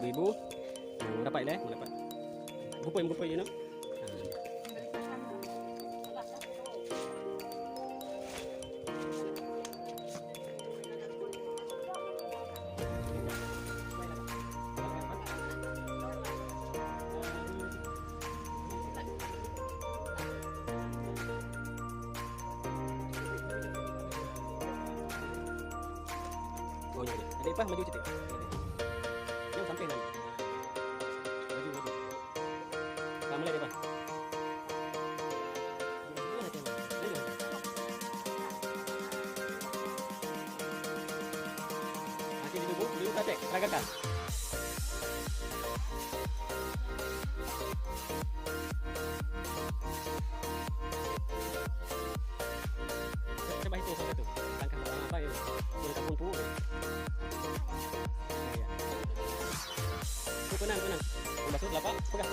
Ibu-ibu dapat lah, dapat. Gupoi you know. Oh ya, ada apa maju cepat. Yang sampai nanti. Maju. Kamu mulai depan. Nanti dulu tatek, seragakan. Coba hitung satu. Langkah pertama apa ya? Boleh tak pun tenang. Membasuh telapak, pegang.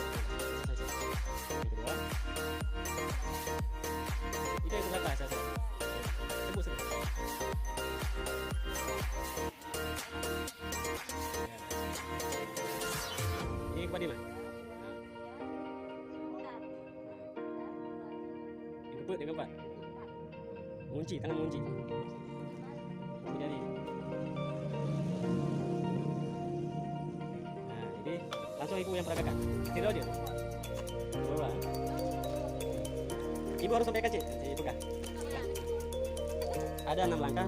Yang kedua. Itu yang telapak saja. Tembus saja. Ini kepada mana? Yang keempat. Mengunci, tangan mengunci. Jadi. Langsung ibu yang peragakan. Tidak dia. Bawa. Ibu harus sampaikan cik. Ibu kah? Ada 6 langkah.